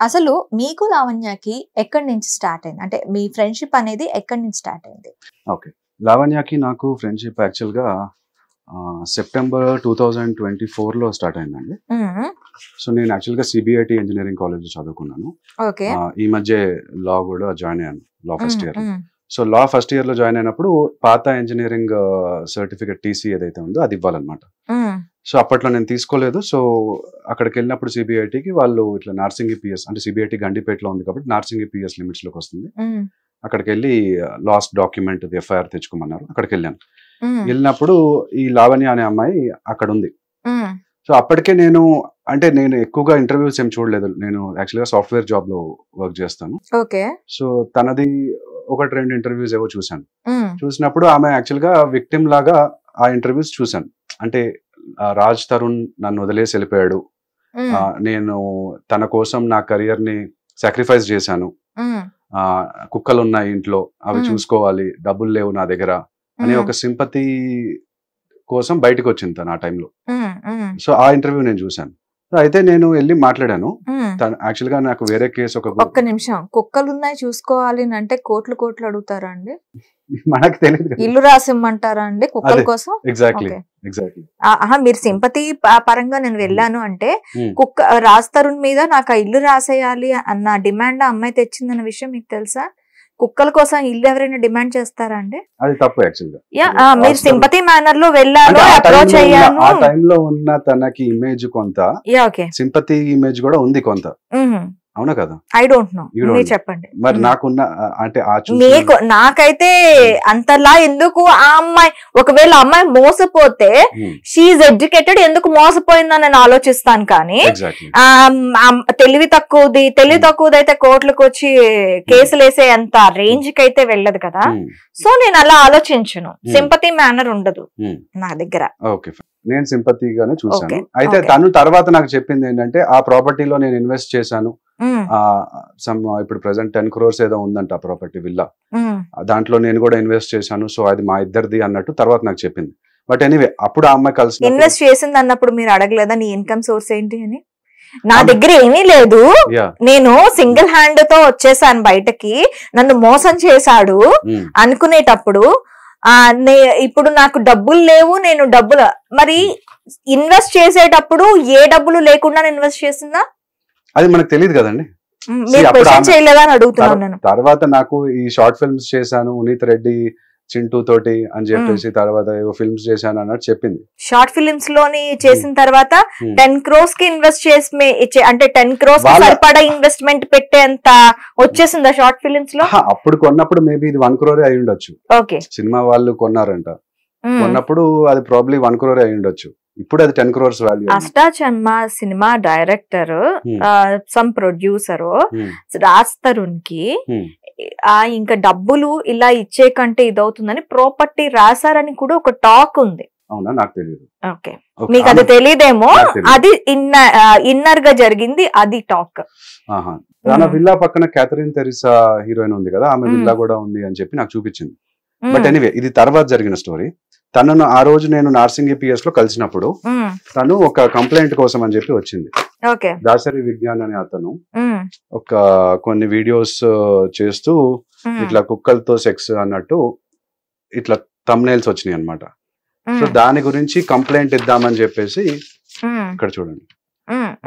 అసలు మీకు లావణ్యకి ఎక్కడి నుంచి స్టార్ట్ అయింది? అంటే మీ ఫ్రెండ్షిప్ అనేది ఎక్కడి నుంచి స్టార్ట్ అయింది? ఓకే, లావణ్యకి నాకు ఫ్రెండ్షిప్ యాక్చువల్గా సెప్టెంబర్ 2024లో స్టార్ట్ అయిందండి. సో నేను యాక్చువల్గా సిబిఐటి ఇంజనీరింగ్ కాలేజ్ చదువుకున్నాను. ఈ మధ్య లా కూడా జాయిన్ అయ్యాను, లా ఫస్ట్ ఇయర్. సో లా ఫస్ట్ ఇయర్ లో జాయిన్ అయినప్పుడు పాత ఇంజనీరింగ్ సర్టిఫికేట్ టీసీ ఏదైతే ఉందో అది ఇవ్వాలన్నమాట. సో అప్పట్లో నేను తీసుకోలేదు. సో అక్కడికి వెళ్ళినప్పుడు సిబిఐటికి వాళ్ళు ఇట్లా నార్సింగి పిఎస్, అంటే సిబిఐటి గండిపేటలో ఉంది కాబట్టి నార్సింగి పిఎస్ లిమిట్స్ లోకి వస్తుంది. అక్కడికి వెళ్ళి లాస్ట్ డాక్యుమెంట్ ఎఫ్ఐఆర్ తెచ్చుకోమన్నారు. అక్కడికి వెళ్ళాను. వెళ్ళినప్పుడు ఈ లావణ్య అనే అమ్మాయి అక్కడ ఉంది. సో అప్పటికే నేను ఎక్కువగా ఇంటర్వ్యూస్ ఏం చూడలేదు. నేను యాక్చువల్గా సాఫ్ట్వేర్ జాబ్ లో వర్క్ చేస్తాను. సో తనది 1-2 ఇంటర్వ్యూస్ ఏవో చూసాను. చూసినప్పుడు ఆమె యాక్చువల్గా విక్టిమ్ లాగా ఆ ఇంటర్వ్యూస్ చూసాను. అంటే రాజ్ తరుణ్ నన్ను వదిలేసి వెళ్ళిపోయాడు, నేను తన కోసం నా కెరియర్ ని సాక్రిఫైస్ చేశాను, కుక్కలు ఉన్నాయి ఇంట్లో అవి చూసుకోవాలి, డబ్బులు లేవు నా దగ్గర అనే ఒక సింపతి కోసం బయటకు వచ్చింది తను ఆ టైంలో. సో ఆ ఇంటర్వ్యూ నేను చూసాను. అయితే నేను వెళ్ళి మాట్లాడాను. యాక్చువల్ గా నాకు వేరే కేసు ఒక్క నిమిషం, కుక్కలు ఉన్నాయి చూసుకోవాలి అంటే కోట్లు అడుగుతారా అండి? మనకు తెలియదు. ఇల్లు రాసిమ్మంటారా అండి కుక్కల కోసం? ఎగ్జాక్ట్లీ. మీరు సింపతి పరంగా నేను వెళ్ళాను అంటే రాజ్ తరుణ్ మీద నాకు ఆ ఇల్లు రాసేయాలి అన్న డిమాండ్ అమ్మాయి తెచ్చిందన్న విషయం మీకు తెలుసా? కుక్కల కోసం ఇల్లు ఎవరైనా డిమాండ్ చేస్తారా అండి? అది తప్పు యాక్చువల్గా. మీరు సింపతి మేనర్ లో వెళ్ళాను, అప్రోచ్ అయ్యాను. ఆ టైంలో ఉన్న తనకి ఇమేజ్ కొంత, సింపతి ఇమేజ్ కూడా ఉంది కొంత, అవునా కదా? ఐ డోంట్ నో, మీరు చెప్పండి. మరి నాకున్న అంటే నాకైతే అంతలా ఎందుకు ఆ అమ్మాయి, ఒకవేళ అమ్మాయి మోసపోతే షీఈ్ ఎడ్యుకేటెడ్, ఎందుకు మోసపోయిందని నేను ఆలోచిస్తాను. కానీ తెలివి తక్కువది అయితే కోర్టులకు వచ్చి కేసులు వేసే అంత రేంజ్ కి అయితే వెళ్ళదు కదా. సో నేను అలా ఆలోచించను, సింపతి మేనర్ ఉండదు నా దగ్గర. ఓకే, నేను సింపతిగానే చూసాను. అయితే తను తర్వాత నాకు చెప్పింది ఏంటంటే ఆ ప్రాపర్టీలో నేను ఇన్వెస్ట్ చేశాను, ఇప్పుడు ప్రెసెంట్ 10 crores ఏదో ఉందంట ఆ ప్రాపర్టీ విల్లా, దాంట్లో నేను కూడా ఇన్వెస్ట్ చేశాను, సో అది మా ఇద్దరిది అన్నట్టు తర్వాత నాకు చెప్పింది. బట్ ఎనీవే అప్పుడు ఆ అమ్మాయి కలిసి ఇన్వెస్ట్ చేసింది అన్నప్పుడు మీరు అడగలేదా నీ ఇన్కమ్ సోర్స్ ఏంటి అని? నా దగ్గర ఏమీ లేదు, నేను సింగిల్ హ్యాండ్ తో వచ్చేసాను బయటకి, నన్ను మోసం చేశాడు అనుకునేటప్పుడు ఇప్పుడు నాకు డబ్బులు లేవు, నేను డబ్బులు మరి ఇన్వెస్ట్ చేసేటప్పుడు ఏ డబ్బులు లేకుండా ఇన్వెస్ట్ చేసిందా అది మనకు తెలియదు కదండి. చేయలేదా అని అడుగుతున్నాను నేను. తర్వాత నాకు ఈ షార్ట్ ఫిల్మ్స్ చేశాను ఉనీత్ రెడ్డి చింటూ తోటి అని చెప్పేసి, తర్వాత ఫిల్మ్స్ చేశాను అన్నట్టు చెప్పింది. షార్ట్ ఫిల్మ్స్ లోని చేసిన తర్వాత 10 crores కి ఇన్వెస్ట్ చేసి, అంటే 10 crores సరిపడా ఇన్వెస్ట్మెంట్ పెట్టేంత వచ్చేసిందా షార్ట్ ఫిల్మ్స్ లో? అప్పుడు కొన్నప్పుడు మేబీ ఇది 1 crore అయి ఉండొచ్చు. ఓకే, సినిమా వాళ్ళు కొన్నారంట, కొన్నప్పుడు అది ప్రాబ్లీ 1 crore అయి ఉండొచ్చు. ఇప్పుడు అది 10 crores value. Ashta Chamma cinema director some producer Raj Tarun కి ఇంకా డబ్బులు ఇలా ఇచ్చే కంటే ఇదవుతుందని ప్రాపర్టీ రాశారని కూడా ఒక టాక్ ఉంది. అవునా, నాకు తెలియదు. ఓకే, మీకు అది తెలియదేమో, అది ఇన్నర్ గా జరిగింది, అది టాక్. తన విల్లా పక్కన క్యాథరిన్ తెరిసా హీరోయిన్ ఉంది కదా, ఆమె విల్లా కూడా ఉంది అని చెప్పి నాకు చూపించింది. బట్ ఎనీవే ఇది తర్వాత జరిగిన స్టోరీ. తనను ఆ రోజు నేను నార్సింగి పిఎస్ లో కలిసినప్పుడు తను ఒక కంప్లైంట్ కోసం అని చెప్పి వచ్చింది. దాసరి విజ్ఞాన్ అనే అతను ఒక కొన్ని వీడియోస్ చేస్తూ ఇట్లా కుక్కలతో సెక్స్ అన్నట్టు ఇట్లా థంబ్నెయిల్స్ వచ్చినాయి అన్నమాట. సో దాని గురించి కంప్లైంట్ ఇద్దామని చెప్పేసి, ఇక్కడ చూడండి,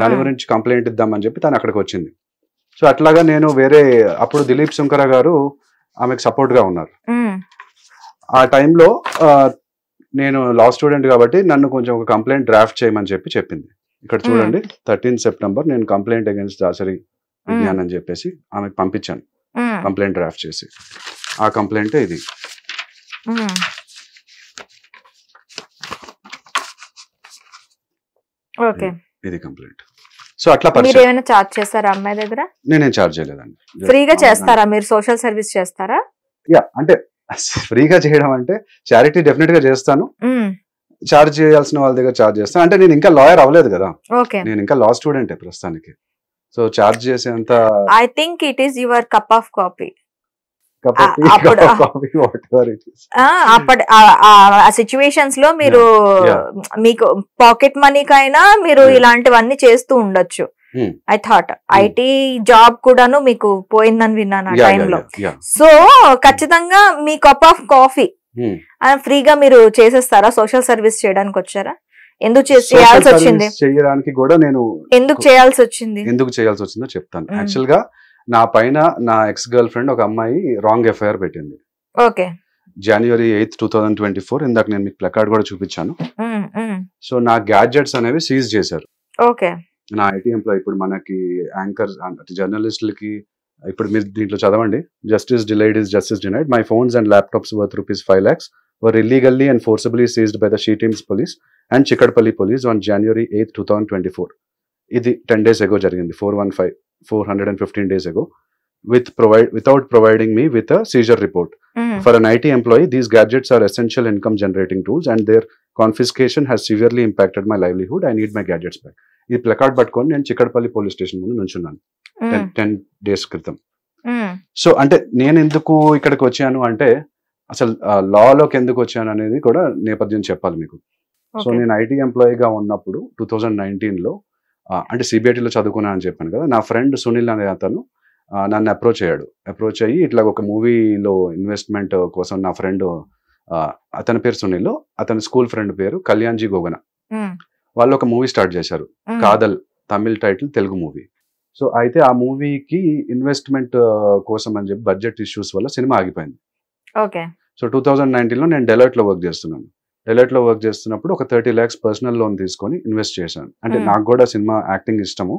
దాని గురించి కంప్లైంట్ ఇద్దామని చెప్పి తను అక్కడికి వచ్చింది. సో అట్లాగా నేను అప్పుడు దిలీప్ శంకర గారు ఆమెకు సపోర్ట్ గా ఉన్నారు. ఆ టైంలో నేను లా స్టూడెంట్ కాబట్టి నన్ను కొంచెం ఒక కంప్లైంట్ డ్రాఫ్ట్ చేయమని చెప్పింది. ఇక్కడ చూడండి, 13 September నేను కంప్లైంట్ అగేన్స్ట్ దాసరి విజ్ఞాన్ అని చెప్పేసి ఆమెకు పంపించాను, కంప్లైంట్ డ్రాఫ్ట్ చేసి. ఆ కంప్లైంట్ ఇది. ఇది కంప్లైంట్. సో అట్లా చార్జ్ చేస్తారా అమ్మాయి దగ్గర? నేనేం చార్జ్ చేయలేదండి. ఫ్రీగా చేస్తారా మీరు? సోషల్ సర్వీస్ చేస్తారా? అంటే ఫ్రీగా చేయడం అంటే చారిటీ డెఫినెట్ గా చేస్తాను, చార్జ్ చేయాల్సిన వాళ్ళ దగ్గర చార్జ్ చేస్తాను. అంటే నేను ఇంకా లాయర్ అవ్వలేదు కదా, నేను ఇంకా లా స్టూడెంట్ ప్రస్తుతానికి. సో చార్జ్ చేసేంత I think it is your cup of coffee. ఆ సిచ్యువేషన్స్ లో మీరు మీకు పాకెట్ మనీకైనా మీరు ఇలాంటివన్నీ చేస్తూ ఉండొచ్చు. ఐ థాట్ ఐటీ జాబ్ కూడాను మీకు పోయిందని విన్నాను ఆ టైంలో. సో ఖచ్చితంగా మీ కప్ ఆఫ్ కాఫీ ఫ్రీగా మీరు చేసేస్తారా? సోషల్ సర్వీస్ చేయడానికి వచ్చారా? ఎందుకు చేయాల్సి వచ్చింది? చేయడానికి కూడా నేను ఎందుకు చేయాల్సి వచ్చింది? ఎందుకు చేయాల్సి వచ్చిందో చెప్తాను. యాక్చువల్ గా నా పైన నా ఎక్స్ గర్ల్ ఫ్రెండ్ ఒక అమ్మాయి రాంగ్ ఎఫ్ఐఆర్ పెట్టింది. ఓకే. January 8th, 2024 ఇందాక నేను మీకు ప్లకార్డ్ కూడా చూపించాను. సో నా గ్యాడ్జెట్స్ అనేవి సీజ్ చేశారు. ఓకే. నా ఐటీ ఎంప్లాయ్ ఇప్పుడు మనకి యాంకర్ జర్నలిస్టులకి ఇప్పుడు మీరు దీంట్లో చదవండి, justice delayed is justice denied. My phones and laptops worth ₹5 lakhs were illegally and forcibly seized by the She Teams police and Chikadpalli police on January 8th, 2024. ఇది 10 days ago జరిగింది. 415 days ago. Without providing me with a seizure report. For an IT employee, these gadgets are essential income generating tools and their confiscation has severely impacted my livelihood. I need my gadgets back. ఈ placard పట్టుకొని నేను Chikkadpally police station ముందు నుంచున్నాను 10 days క్రితం. So అంటే నేను ఎందుకు ఇక్కడికి వచ్చాను అంటే అసలు లాలోకి ఎందుకు వచ్చాను అనేది కూడా నేపథ్యం చెప్పాలి మీకు. సో నేను ఐటీ ఎంప్లాయీగా ఉన్నప్పుడు 2019లో అంటే సిబిఐటీలో చదువుకున్నాను అని చెప్పాను కదా, నా ఫ్రెండ్ సునీల్ అనే అతను నన్ను అప్రోచ్ అయ్యి ఇట్లా ఒక మూవీలో ఇన్వెస్ట్మెంట్ కోసం నా ఫ్రెండ్, అతని పేరు సునీల్, అతని స్కూల్ ఫ్రెండ్ పేరు కళ్యాణ్జీ గోగన, వాళ్ళు ఒక మూవీ స్టార్ట్ చేశారు, Kaadhal, Tamil title, Telugu movie. So అయితే ఆ మూవీకి ఇన్వెస్ట్మెంట్ కోసం అని చెప్పి బడ్జెట్ ఇష్యూస్ వల్ల సినిమా ఆగిపోయింది. సో 2019లో నేను డెలాయిట్లో వర్క్ చేస్తున్నాను. డెలాయిట్లో వర్క్ చేస్తున్నప్పుడు ఒక 30 lakhs పర్సనల్ లోన్ తీసుకొని ఇన్వెస్ట్ చేశాను. అంటే నాకు కూడా సినిమా యాక్టింగ్ ఇష్టము,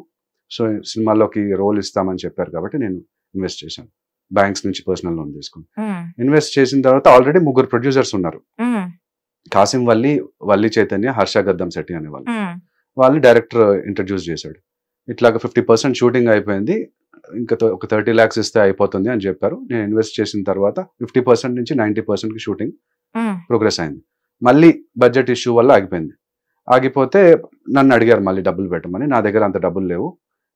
సో సినిమాలోకి రోల్ ఇస్తామని చెప్పారు కాబట్టి నేను ఇన్వెస్ట్ చేశాను. బ్యాంక్స్ నుంచి పర్సనల్ లోన్ తీసుకుని ఇన్వెస్ట్ చేసిన తర్వాత ఆల్రెడీ 3 ప్రొడ్యూసర్స్ ఉన్నారు, కాసిం వల్లి చైతన్య, హర్ష గద్దం శెట్టి అనే వాళ్ళు డైరెక్టర్ ఇంట్రడ్యూస్ చేశాడు. ఇట్లాగా 50% షూటింగ్ అయిపోయింది, ఇంకా ఒక 30 lakhs ఇస్తే అయిపోతుంది అని చెప్పారు. నేను ఇన్వెస్ట్ చేసిన తర్వాత 50% నుంచి 90% షూటింగ్ ప్రోగ్రెస్ అయింది. మళ్ళీ బడ్జెట్ ఇష్యూ వల్ల ఆగిపోతే నన్ను అడిగారు మళ్ళీ డబ్బులు పెట్టమని. నా దగ్గర అంత డబ్బులు లేవు,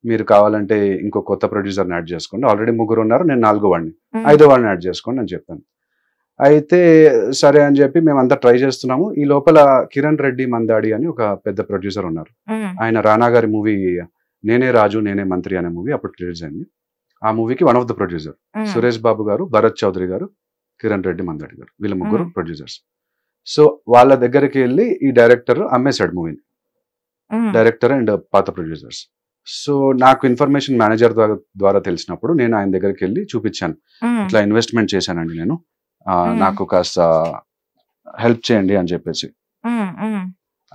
మీరు కావాలంటే ఇంకో కొత్త ప్రొడ్యూసర్ని యాడ్ చేసుకోండి, ఆల్రెడీ 3 ఉన్నారు, నేను 4వ వాడిని, 5వ వాడిని యాడ్ చేసుకోండి అని చెప్పాను. అయితే సరే అని చెప్పి మేమంతా ట్రై చేస్తున్నాము. ఈ లోపల కిరణ్ రెడ్డి మందాడి అని ఒక పెద్ద ప్రొడ్యూసర్ ఉన్నారు, ఆయన రానా గారి మూవీ నేనే రాజు నేనే మంత్రి అనే మూవీ అప్పుడు రిలీజ్ అయింది. ఆ మూవీకి one of the producer Suresh Babu garu, Bharat Chowdary గారు, కిరణ్ రెడ్డి మందాడి గారు, వీళ్ళ 3 ప్రొడ్యూసర్స్. సో వాళ్ళ దగ్గరికి వెళ్ళి ఈ డైరెక్టర్ అమ్మేశాడు మూవీని, డైరెక్టర్ అండ్ పాత ప్రొడ్యూసర్స్. సో నాకు ఇన్ఫర్మేషన్ మేనేజర్ ద్వారా తెలిసినప్పుడు నేను ఆయన దగ్గరికి వెళ్ళి చూపించాను, ఇట్లా ఇన్వెస్ట్మెంట్ చేశానండి నేను, నాకు కాస్త హెల్ప్ చేయండి అని చెప్పేసి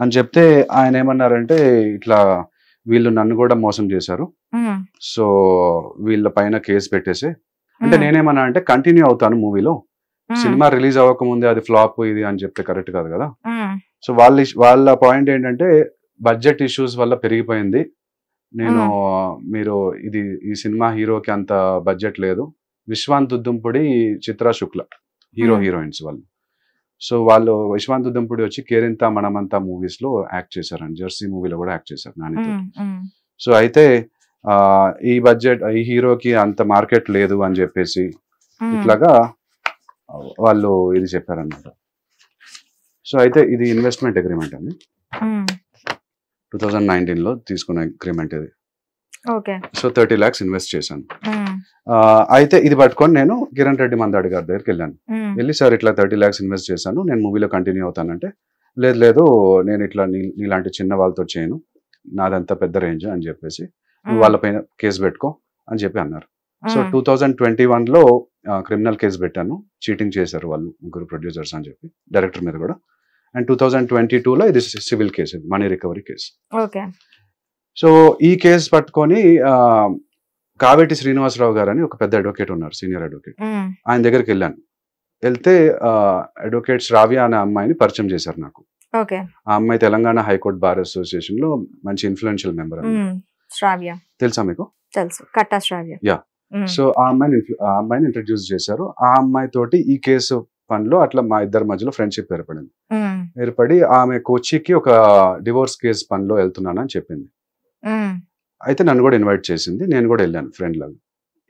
అని చెప్తే ఆయన ఏమన్నారంటే, ఇట్లా వీళ్ళు నన్ను కూడా మోసం చేశారు, సో వీళ్ళ పైన కేసు పెట్టేసి, అంటే నేనేమన్నా అంటే కంటిన్యూ అవుతాను మూవీలో, సినిమా రిలీజ్ అవ్వకముందే అది ఫ్లాప్ ఇది అని చెప్తే కరెక్ట్ కాదు కదా. సో వాళ్ళ పాయింట్ ఏంటంటే బడ్జెట్ ఇష్యూస్ వల్ల పెరిగిపోయింది, మీరు ఈ సినిమా హీరోకి అంత బడ్జెట్ లేదు, విశ్వాంత్ దుద్దుంపుడి, చిత్రా శుక్ల హీరోయిన్స్ వాళ్ళు. సో వాళ్ళు విశ్వాంత్ దుద్దుంపుడి వచ్చి కేరింత మనమంతా మూవీస్ లో యాక్ట్ చేశారండి, జెర్సీ మూవీలో కూడా యాక్ట్ చేశారు నానితో. సో అయితే ఈ హీరోకి అంత మార్కెట్ లేదు అని చెప్పేసి ఇట్లాగా వాళ్ళు ఇది చెప్పారన్నమాట. సో అయితే ఇది ఇన్వెస్ట్మెంట్ అగ్రిమెంట్ అండి, 2019లో తీసుకున్న అగ్రిమెంట్ ఇది. సో 30 lakhs ఇన్వెస్ట్ చేశాను. అయితే ఇది పట్టుకొని నేను కిరణ్ రెడ్డి మందాడి గారి దగ్గరికి వెళ్ళి, సార్ ఇట్లా 30 lakhs ఇన్వెస్ట్ చేశాను, నేను మూవీలో కంటిన్యూ అవుతానంటే, లేదు నేను ఇట్లా నీలాంటి చిన్న వాళ్ళతో చేయను, నాదంతా పెద్ద రేంజ్ అని చెప్పేసి వాళ్ళపైన కేసు పెట్టుకో అని చెప్పి అన్నారు. సో 2021లో క్రిమినల్ కేసు పెట్టాను, చీటింగ్ చేశారు వాళ్ళు 3 ప్రొడ్యూసర్స్ అని చెప్పి, డైరెక్టర్ మీద కూడా. అండ్ 2022లో ఇది civil case, money recovery case. So ఈ కేసు పట్టుకొని కావేటి శ్రీనివాసరావు గారు అని ఒక పెద్ద అడ్వకేట్ ఉన్నారు, సీనియర్ అడ్వకేట్, ఆయన దగ్గరికి వెళ్తే అడ్వకేట్ శ్రావ్య అనే అమ్మాయిని పరిచయం చేశారు నాకు. ఆ అమ్మాయి తెలంగాణ హైకోర్టు బార్ అసోసియేషన్ లో మంచి ఇన్ఫ్లుయెన్షియల్ మెంబర్. తెలుసా మీకు? తెలుసు, కట్టా శ్రావ్య. యా. సో ఆ అమ్మాయిని ఇంట్రడ్యూస్ చేశారు. ఆ అమ్మాయి తోటి ఈ కేసు పనిలో అట్లా మా ఇద్దరి మధ్యలో ఫ్రెండ్షిప్ ఏర్పడి ఆమె కొచ్చికి ఒక డివోర్స్ కేసు పనిలో వెళ్తున్నానని చెప్పింది. అయితే నన్ను కూడా ఇన్వైట్ చేసింది, నేను కూడా వెళ్ళాను ఫ్రెండ్ లాగా.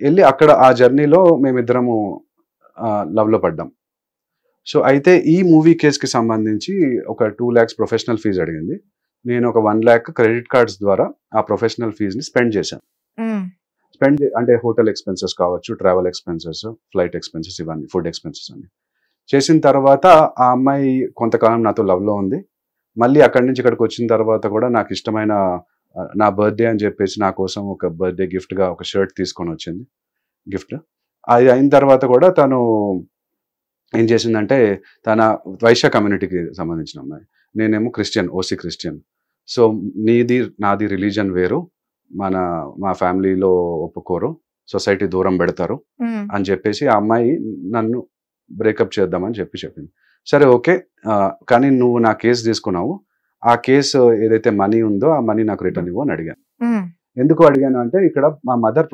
వెళ్ళి అక్కడ ఆ జర్నీలో మేమిద్దరము లవ్ లో పడ్డాం. సో అయితే ఈ మూవీ కేసుకి సంబంధించి ఒక 2 lakhs ప్రొఫెషనల్ ఫీజు అడిగింది. నేను ఒక 1 lakh క్రెడిట్ కార్డ్స్ ద్వారా ఆ ప్రొఫెషనల్ ఫీజుని స్పెండ్ చేశాను. అంటే హోటల్ ఎక్స్పెన్సెస్ కావచ్చు, ట్రావెల్ ఎక్స్పెన్సెస్, ఫ్లైట్ ఎక్స్పెన్సెస్, ఇవన్నీ ఫుడ్ ఎక్స్పెన్సెస్ అన్ని చేసిన తర్వాత ఆ అమ్మాయి కొంతకాలం నాతో లవ్లో ఉంది. మళ్ళీ అక్కడి నుంచి ఇక్కడికి వచ్చిన తర్వాత కూడా నాకు ఇష్టమైన నా బర్త్డే అని చెప్పేసి నా కోసం ఒక బర్త్డే గిఫ్ట్గా ఒక షర్ట్ తీసుకొని వచ్చింది గిఫ్ట్. అది అయిన తర్వాత కూడా తను ఏం చేసిందంటే తన వైశ్య కమ్యూనిటీకి సంబంధించిన అమ్మాయి, నేనేమో క్రిస్టియన్, ఓసీ క్రిస్టియన్. సో నాది రిలీజన్ వేరు, మా ఫ్యామిలీలో ఒప్పుకోరు, సొసైటీ దూరం పెడతారు అని చెప్పేసి ఆ అమ్మాయి నన్ను బ్రేకప్ చేద్దామని చెప్పింది. సరే ఓకే, కానీ నువ్వు నా కేసు తీసుకున్నావు, ఆ కేసు ఏదైతే మనీ ఉందో ఆ మనీ నాకు రిటర్న్ ఇవ్వు అని అడిగాను. ఎందుకు అడిగాను అంటే ఇక్కడ మా మదర్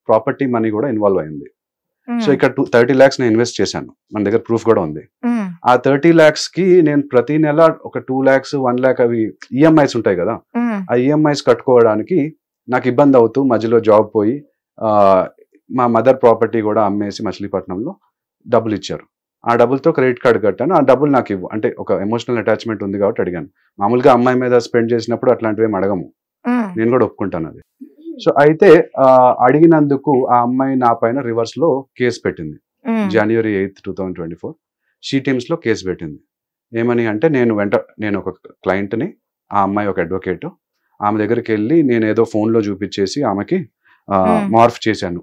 ప్రాపర్టీ మనీ కూడా ఇన్వాల్వ్ అయింది. సో ఇక్కడ 30 lakhs నేను ఇన్వెస్ట్ చేశాను, మన దగ్గర ప్రూఫ్ కూడా ఉంది. ఆ 30 lakhs కి నేను ప్రతి నెల ఒక 2 lakhs 1 lakh అవి ఈఎంఐస్ ఉంటాయి కదా, ఆ ఈఎంఐస్ కట్టుకోవడానికి నాకు ఇబ్బంది అవుతూ మధ్యలో జాబ్ పోయి మా మదర్ ప్రాపర్టీ కూడా అమ్మేసి మచిలీపట్నంలో డబ్బులు ఇచ్చారు. ఆ డబ్బులతో క్రెడిట్ కార్డు కట్టాను. ఆ డబ్బులు నాకు ఇవ్వు అంటే ఒక ఎమోషనల్ అటాచ్మెంట్ ఉంది కాబట్టి అడిగాను. మామూలుగా అమ్మాయి మీద స్పెండ్ చేసినప్పుడు అట్లాంటివి ఏం అడగము, నేను కూడా ఒప్పుకుంటాను అది. సో అయితే అడిగినందుకు ఆ అమ్మాయి నా పైన రివర్స్ లో కేసు పెట్టింది. January 8th, 2024 షీ టీమ్స్ లో కేసు పెట్టింది. ఏమని అంటే నేను ఒక క్లయింట్ని, ఆ అమ్మాయి ఒక అడ్వకేట్, ఆమె దగ్గరికి వెళ్ళి నేను ఏదో ఫోన్లో చూపించేసి ఆమెకి మార్ఫ్ చేశాను,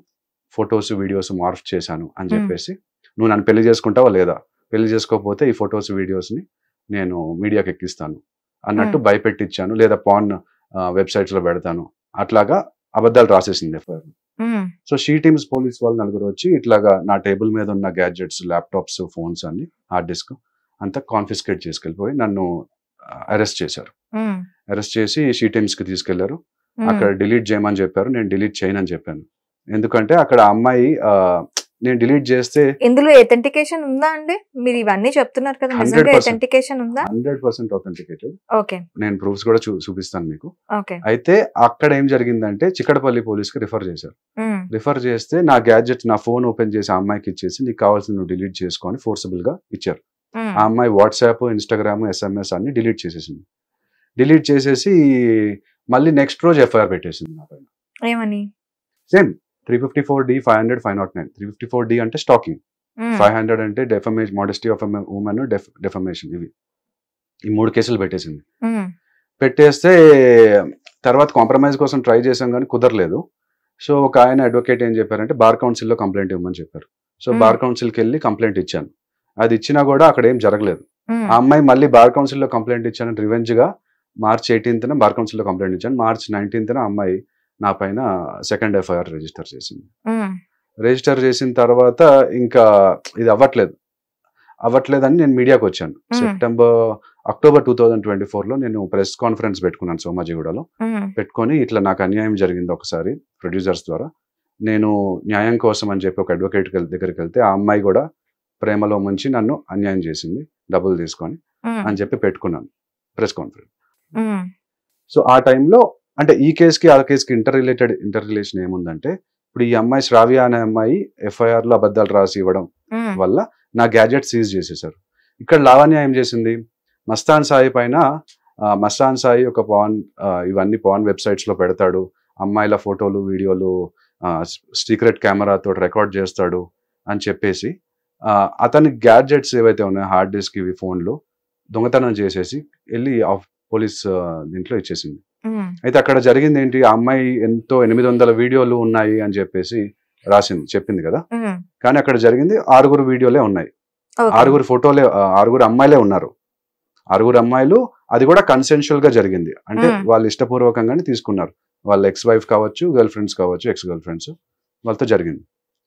ఫొటోస్ వీడియోస్ మార్ఫ్ చేశాను అని చెప్పేసి, నువ్వు నన్ను పెళ్లి చేసుకుంటావా లేదా, పెళ్లి చేసుకోకపోతే ఈ ఫొటోస్ వీడియోస్ని నేను మీడియాకి ఎక్కిస్తాను అన్నట్టు భయపెట్టించాను, లేదా పాన్ వెబ్సైట్స్ లో పెడతాను, అట్లాగా అబద్ధాలు రాసేసింది FIR. So she teams police వాళ్ళు నలుగురు వచ్చి ఇట్లాగా నా టేబుల్ మీద ఉన్న గ్యాడ్జెట్స్, ల్యాప్టాప్స్, ఫోన్స్ అన్ని, హార్డ్ డిస్క్ అంతా కాన్ఫిస్కేట్ చేసుకెళ్ళిపోయి నన్ను అరెస్ట్ చేశారు. అరెస్ట్ చేసి షీ టీమ్స్ కి తీసుకెళ్లారు. అక్కడ డిలీట్ చేయమని చెప్పారు, నేను డిలీట్ చేయనని చెప్పాను. ఎందుకంటే అక్కడ అమ్మాయి నేను డిలీట్ చేస్తే ఇందులో అథెంటికేషన్ ఉందా అండి? మీరు ఇవన్నీ చెప్తున్నారు కదా, నిజంగా అథెంటికేషన్ ఉందా? 100% అథెంటికేటెడ్. ఓకే, నేను ప్రూఫ్స్ కూడా చూపిస్తాను మీకు. ఓకే. అయితే అక్కడ ఏం జరిగిందంటే చిక్కడపల్లి పోలీస్ కి రిఫర్ చేశారు. రిఫర్ చేస్తే నా గ్యాడ్జెట్, నా ఫోన్ ఓపెన్ చేసి ఆ అమ్మాయికి ఇచ్చేసి నీకు కావాల్సిన నువ్వు డిలీట్ చేసుకొని ఫోర్సబుల్ గా ఇచ్చారు. ఆ అమ్మాయి వాట్సాప్, ఇన్స్టాగ్రామ్, SMS అన్ని డిలీట్ చేసేసింది. డిలీట్ చేసేసి మళ్ళీ నెక్స్ట్ రోజు ఎఫ్ఐఆర్ పెట్టేసింది నా పైన. ఏమని? Same 354D, 500, 509. 354D అంటే స్టాకింగ్, 500 అంటే defamation, modesty of women, defamation. ఈ 3 కేసులు పెట్టేసింది. పెట్టేస్తే తర్వాత కాంప్రమైజ్ కోసం ట్రై చేసాం కానీ కుదరలేదు. సో ఒక ఆయన అడ్వకేట్ ఏం చెప్పారంటే బార్ కౌన్సిల్లో కంప్లైంట్ ఇవ్వమని చెప్పారు. సో బార్ కౌన్సిల్కి వెళ్ళి కంప్లైంట్ ఇచ్చాను. అది ఇచ్చినా కూడా అక్కడ ఏం జరగలేదు. ఆ అమ్మాయి మళ్ళీ బార్ కౌన్సిల్లో కంప్లైంట్ ఇచ్చాను రివెంజ్ గా. March 18th బార్ కౌన్సిల్లో కంప్లైంట్ ఇచ్చాను. March 19th అమ్మాయి నా పైన సెకండ్ ఎఫ్ఐఆర్ రిజిస్టర్ చేసింది. రిజిస్టర్ చేసిన తర్వాత ఇంకా ఇది అవ్వట్లేదని నేను మీడియాకి వచ్చాను. అక్టోబర్ 2024లో నేను ప్రెస్ కాన్ఫరెన్స్ పెట్టుకున్నాను సోమాజిగూడలో. పెట్టుకొని ఇట్లా నాకు అన్యాయం జరిగింది ఒకసారి ప్రొడ్యూసర్స్ ద్వారా, నేను న్యాయం కోసం అని చెప్పి ఒక అడ్వకేట్ దగ్గరికి వెళ్తే ఆ అమ్మాయి కూడా ప్రేమలో ముంచి నన్ను అన్యాయం చేసింది డబ్బులు తీసుకొని అని చెప్పి పెట్టుకున్నాను ప్రెస్ కాన్ఫరెన్స్. సో ఆ టైంలో అంటే ఈ కేసుకి ఆ కేసుకి ఇంటర్ రిలేషన్ ఏముందంటే, ఇప్పుడు ఈ అమ్మాయి శ్రావ్య అనే అమ్మాయి ఎఫ్ఐఆర్ లో అబద్ధాలు రాసి ఇవ్వడం వల్ల నా గ్యాడ్జెట్ సీజ్ చేసేసారు. ఇక్కడ లావణ్య ఏం చేసింది, మస్తాన్ సాయి పైన, మస్తాన్ సాయి ఒక ఇవన్నీ పాన్ వెబ్సైట్స్ లో పెడతాడు, అమ్మాయిల ఫోటోలు, వీడియోలు సీక్రెట్ కెమెరాతో రికార్డ్ చేస్తాడు అని చెప్పేసి అతని గ్యాడ్జెట్స్ ఏవైతే ఉన్నాయో హార్డ్ డిస్క్, ఇవి ఫోన్లు దొంగతనం చేసేసి వెళ్ళి పోలీస్ దీంట్లో ఇచ్చేసింది. అయితే అక్కడ జరిగింది ఏంటి, ఆ అమ్మాయి ఎంతో 800 వీడియోలు ఉన్నాయి అని చెప్పేసి చెప్పింది కదా, కానీ అక్కడ జరిగింది 6 వీడియోలే ఉన్నాయి, 6 ఫోటోలే, 6 అమ్మాయిలే ఉన్నారు. 6 అమ్మాయిలు, అది కూడా కన్సెన్షువల్ గా జరిగింది. అంటే వాళ్ళు ఇష్టపూర్వకంగానే తీసుకున్నారు, వాళ్ళ ఎక్స్ వైఫ్ కావచ్చు, గర్ల్ ఫ్రెండ్స్ కావచ్చు, ఎక్స్ గర్ల్ ఫ్రెండ్స్, వాళ్ళతో జరిగింది.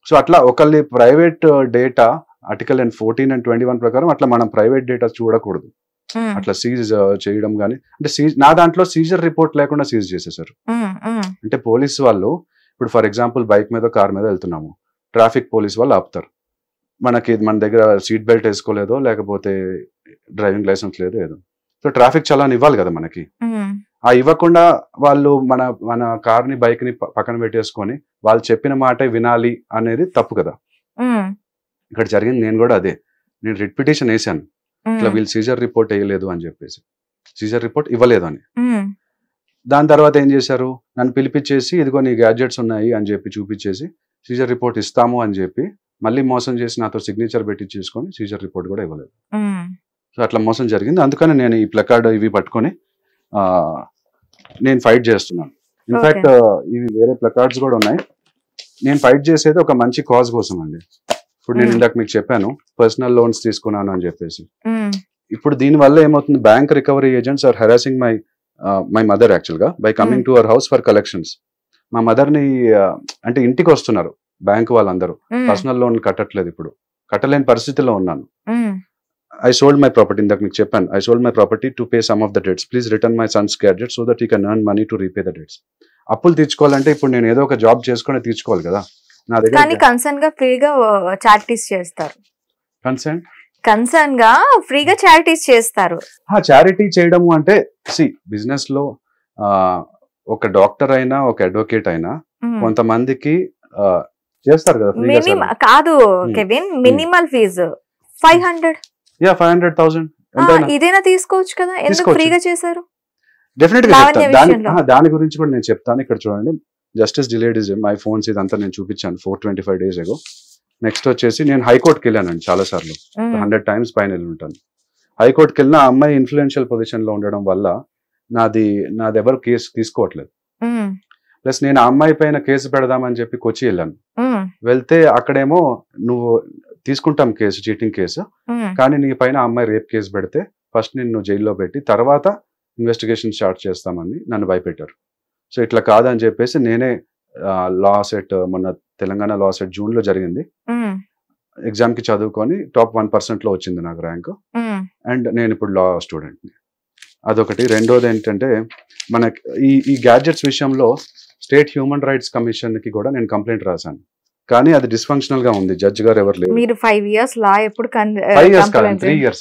సో అట్లా ఒకళ్ళ ప్రైవేట్ డేటా ఆర్టికల్ 14 and 21 ప్రకారం అట్లా మనం ప్రైవేట్ డేటా చూడకూడదు. అట్లా సీజ్ చేయడం కానీ, అంటే నా దాంట్లో సీజర్ రిపోర్ట్ లేకుండా సీజ్ చేసేసారు. అంటే పోలీస్ వాళ్ళు ఇప్పుడు ఫర్ ఎగ్జాంపుల్ బైక్ మీద, కార్ మీద వెళ్తున్నాము, ట్రాఫిక్ పోలీస్ వాళ్ళు ఆపుతారు, మన దగ్గర సీట్ బెల్ట్ వేసుకోలేదో, లేకపోతే డ్రైవింగ్ లైసెన్స్ లేదో ఏదో, సో ట్రాఫిక్ చలాన్ ఇవ్వాలి కదా మనకి. ఆ ఇవ్వకుండా వాళ్ళు మన కార్ ని, బైక్ ని పక్కన పెట్టేసుకొని వాళ్ళు చెప్పిన మాటే వినాలి అనేది తప్పు కదా. ఇక్కడ జరిగింది నేను కూడా అదే, నేను రిట్ పిటిషన్ వేసాను, ఇట్లా వీళ్ళు సీజర్ రిపోర్ట్ వేయలేదు అని చెప్పేసి. సీజర్ రిపోర్ట్ ఇవ్వలేదు అని. దాని తర్వాత ఏం చేశారు, నన్ను పిలిపించేసి ఇదిగో నీ గ్యాడ్జెట్స్ ఉన్నాయి అని చెప్పి చూపించేసి సీజర్ రిపోర్ట్ ఇస్తాము అని చెప్పి మళ్ళీ మోసం చేసి నాతో సిగ్నేచర్ పెట్టి చేసుకొని సీజర్ రిపోర్ట్ కూడా ఇవ్వలేదు. సో అట్లా మోసం జరిగింది. అందుకని నేను ఈ ప్లకార్డ్ ఇవి పట్టుకొని నేను ఫైట్ చేస్తున్నాను. ఇన్ఫాక్ట్ ఇవి వేరే ప్లకార్డ్స్ కూడా ఉన్నాయి. నేను ఫైట్ చేసేది ఒక మంచి కాజ్ కోసం అండి. ఇప్పుడు నేను ఇందాక మీకు చెప్పాను పర్సనల్ లోన్స్ తీసుకున్నాను అని చెప్పేసి. ఇప్పుడు దీని వల్ల ఏమవుతుంది, bank recovery agents are harassing my mother actual గా by coming to our house for collections. మా మదర్ ని అంటే ఇంటికి వస్తున్నారు బ్యాంక్ వాళ్ళందరూ, పర్సనల్ లోన్ కట్టట్లేదు, ఇప్పుడు కట్టలేని పరిస్థితిలో ఉన్నాను. I sold my property, ఇందాక మీకు చెప్పాను, I sold my property to pay some of the debts. Please return my son's gadget so that he can earn money to repay the debts. అప్పులు తీర్చుకోవాలంటే ఇప్పుడు నేను ఏదో ఒక జాబ్ చేసుకుని తీర్చుకోవాలి కదా. నా దగ్గర కానీ కన్సర్న్ గా ఫ్రీగా చారిటీస్ చేస్తారు. కన్సర్న్ గా ఫ్రీగా చారిటీస్ చేస్తారు. చారిటీ చేయడము అంటే బిజినెస్ లో ఒక డాక్టర్ అయినా ఒక అడ్వకేట్ అయినా కొంతమందికి చేస్తారు కదా. కాదు కెవిన్, మినిమల్ ఫీజు 500. 500,000 ఇదేనా తీసుకోవచ్చు కదా, ఎందుకు ఫ్రీగా చేశారు? డెఫినెట్గా దాని గురించి కూడా నేను చెప్తాను. ఇక్కడ చూడండి, justice delayed is my phones ఇదంతా నేను చూపించాను 425 days ago. నెక్స్ట్ వచ్చేసి నేను హైకోర్టుకి వెళ్ళానండి చాలా సార్లు, 100 times పైన వెళ్ళి ఉంటాను. హైకోర్టుకి వెళ్ళిన ఆ అమ్మాయి ఇన్ఫ్లుయెన్షియల్ పొజిషన్ లో ఉండడం వల్ల నాది ఎవరు కేసు తీసుకోవట్లేదు. ప్లస్ నేను ఆ అమ్మాయి పైన కేసు పెడదామని చెప్పి కొచ్చి వెళ్ళాను. వెళ్తే అక్కడేమో నువ్వు తీసుకుంటాం కేసు, చీటింగ్ కేసు, కానీ నీ పైన అమ్మాయి రేప్ కేసు పెడితే ఫస్ట్ నిన్ను జైల్లో పెట్టి తర్వాత ఇన్వెస్టిగేషన్ స్టార్ట్ చేస్తామని నన్ను భయపెట్టారు. సో ఇట్లా కాదని చెప్పేసి నేనే లా సెట్, మొన్న తెలంగాణ లా సెట్ జూన్ లో జరిగింది, ఎగ్జామ్ కి చదువుకొని టాప్ 1% లో వచ్చింది నాకు ర్యాంక్. అండ్ నేను ఇప్పుడు లా స్టూడెంట్ ని. అదొకటి. రెండోది ఏంటంటే మనకి ఈ గ్యాడ్జెట్స్ విషయంలో స్టేట్ హ్యూమన్ రైట్స్ కమిషన్ కి కూడా నేను కంప్లైంట్ రాశాను, కానీ అది డిస్ఫంక్షనల్ గా ఉంది. జడ్జ్ గారు ఎవరు లేరు. మీరు 5 years లా ఎప్పుడు 5 years కాదు 3 years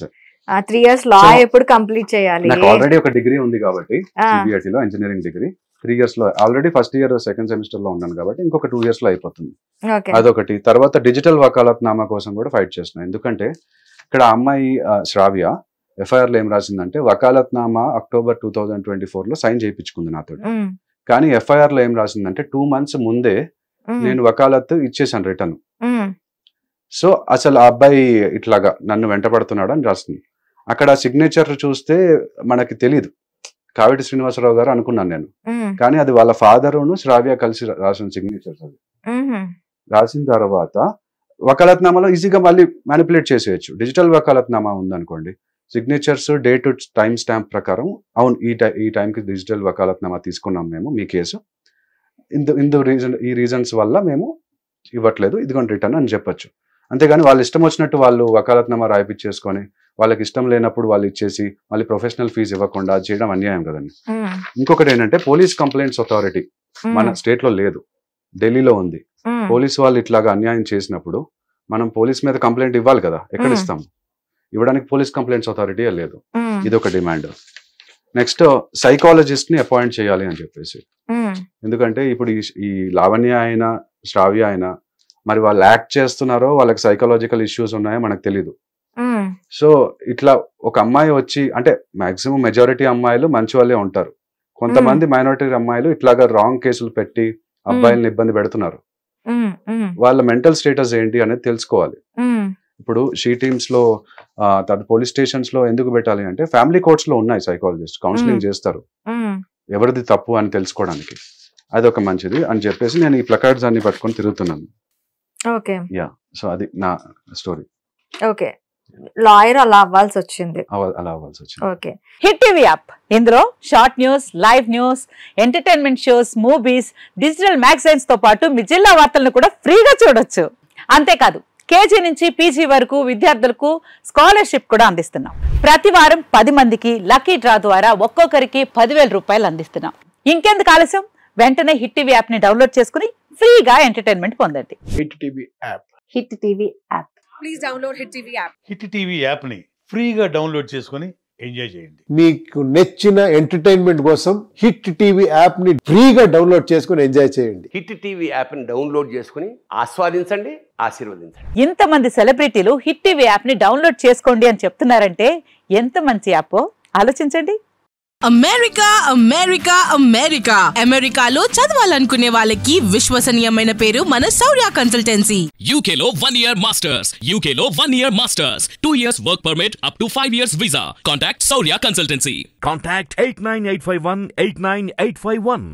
3 years లా ఎప్పుడు కంప్లీట్ చేయాలి? నాకు ఆల్రెడీ ఒక డిగ్రీ ఉంది కాబట్టి సిబిఐటి లో ఇంజనీరింగ్ డిగ్రీ 3 years లో already first year second semester లో ఉన్నాను కాబట్టి ఇంకొక 2 years లో అయిపోతుంది. అదొకటి. తర్వాత డిజిటల్ వకాలత్ నామా కోసం కూడా ఫైట్ చేస్తున్నాను. ఎందుకంటే ఇక్కడ అమ్మాయి శ్రావ్య ఎఫ్ఐఆర్ లో ఏం రాసిందంటే వకాలత్ నామా October 2024 లో సైన్ చేయించుకుంది నాతో. కానీ ఎఫ్ఐఆర్ లో ఏం రాసిందంటే 2 months ముందే నేను వకాలత్ ఇచ్చేసాను రిటర్న్. సో అసలు ఆ అబ్బాయి ఇట్లాగా నన్ను వెంటపడుతున్నాడు అని రాస్తుంది. అక్కడ సిగ్నేచర్ చూస్తే మనకి తెలీదు, కావిటి శ్రీనివాసరావు గారు అనుకున్నాను నేను, కానీ అది వాళ్ళ ఫాదరును శ్రావ్య కలిసి రాసిన సిగ్నేచర్స్. అది రాసిన తర్వాత వకాలత్నామాలో ఈజీగా మళ్ళీ మ్యానిపులేట్ చేసేయచ్చు. డిజిటల్ వకాలత్నామా ఉందనుకోండి, సిగ్నేచర్స్ డేట్ టైం స్టాంప్ ప్రకారం అవును ఈ టైంకి డిజిటల్ వకాలత్నామా తీసుకున్నాం మేము మీ కేసు, ఈ రీజన్స్ వల్ల మేము ఇవ్వట్లేదు, ఇదిగోండి రిటర్న్ అని చెప్పొచ్చు. అంతేగాని వాళ్ళు ఇష్టం వచ్చినట్టు వాళ్ళు వకాలత్నామా రాయిపించేసుకొని వాళ్ళకి ఇష్టం లేనప్పుడు వాళ్ళు ఇచ్చేసి మళ్ళీ ప్రొఫెషనల్ ఫీజు ఇవ్వకుండా చేయడం అన్యాయం కదండి. ఇంకొకటి ఏంటంటే పోలీస్ కంప్లైంట్స్ అథారిటీ మన స్టేట్ లో లేదు, ఢిల్లీలో ఉంది. పోలీస్ వాళ్ళు ఇట్లాగా అన్యాయం చేసినప్పుడు మనం పోలీస్ మీద కంప్లైంట్ ఇవ్వాలి కదా, ఎక్కడ ఇస్తాం? ఇవ్వడానికి పోలీస్ కంప్లైంట్స్ అథారిటీ లేదు. ఇదొక డిమాండ్. నెక్స్ట్ సైకాలజిస్ట్ ని అపాయింట్ చేయాలి అని చెప్పేసి. ఎందుకంటే ఇప్పుడు ఈ లావణ్య అయినా శ్రావ్య అయినా మరి వాళ్ళు యాక్ట్ చేస్తున్నారో వాళ్ళకి సైకలాజికల్ ఇష్యూస్ ఉన్నాయో మనకు తెలీదు. సో ఇట్లా ఒక అమ్మాయి వచ్చి, అంటే మాక్సిమం మెజారిటీ అమ్మాయిలు మంచి వాళ్ళే ఉంటారు, కొంతమంది మైనారిటీ అమ్మాయిలు ఇట్లాగా రాంగ్ కేసులు పెట్టి అబ్బాయిలను ఇబ్బంది పెడుతున్నారు. వాళ్ళ మెంటల్ స్టేటస్ ఏంటి అనేది తెలుసుకోవాలి. ఇప్పుడు షీ టీమ్స్ లో పోలీస్ స్టేషన్స్ లో ఎందుకు పెట్టాలి అంటే ఫ్యామిలీ కోర్ట్స్ లో ఉన్నాయి సైకాలజిస్ట్, కౌన్సిలింగ్ చేస్తారు ఎవరిది తప్పు అని తెలుసుకోవడానికి. అదొక మంచిది అని చెప్పేసి నేను ఈ ప్లకార్డ్స్ అన్ని పట్టుకొని తిరుగుతున్నాను. సో అది నా స్టోరీ. లాయర్ అలా అవ్వాల్సి వచ్చింది. ఓకే. హిట్ టీవీ యాప్, ఇందులో short news, live news, entertainment shows, movies, digital magazines తో పాటు మీ జిల్లా వార్తలను కూడా ఫ్రీగా చూడొచ్చు. అంతేకాదు కేజీ నుంచి పీజీ వరకు విద్యార్థులకు స్కాలర్షిప్ కూడా అందిస్తున్నాం. ప్రతి వారం 10 మందికి లక్కీ డ్రా ద్వారా ఒక్కొక్కరికి 10,000 రూపాయలు అందిస్తున్నాం. ఇంకెందుకు ఆలస్యం, వెంటనే హిట్ టీవీ యాప్ ని డౌన్లోడ్ చేసుకుని ఫ్రీగా ఎంటర్టైన్మెంట్ పొందండి. Hit TV app. Hit TV app. Please download hit TV app. Hit TV app ని ఫ్రీగా డౌన్లోడ్ చేసుకుని ఎంజాయ్ చేయండి. మీకు నచ్చిన ఎంటర్టైన్మెంట్ కోసం హిట్ టీవీ యాప్ ని ఫ్రీగా డౌన్లోడ్ చేసుకుని ఎంజాయ్ చేయండి. హిట్ టీవీ యాప్ ని డౌన్లోడ్ చేసుకుని ఆస్వాదించండి, ఆశీర్వదించండి. ఇంతమంది సెలబ్రిటీలు హిట్ టీవీ యాప్ ని డౌన్లోడ్ చేసుకోండి అని చెప్తున్నారంటే ఎంత మంచి యాప్ ఆలోచించండి. అమెరికా అమెరికా అమెరికా అమెరికాలో చదవాలనుకునే వాళ్ళకి విశ్వసనీయమైన పేరు మన శౌర్య కన్సల్టెన్సీ. UK లో 1 year masters, UK లో 1 year masters, 2 years work permit up to 5 years visa. Contact Saurya Consultancy. Contact 89851 89851.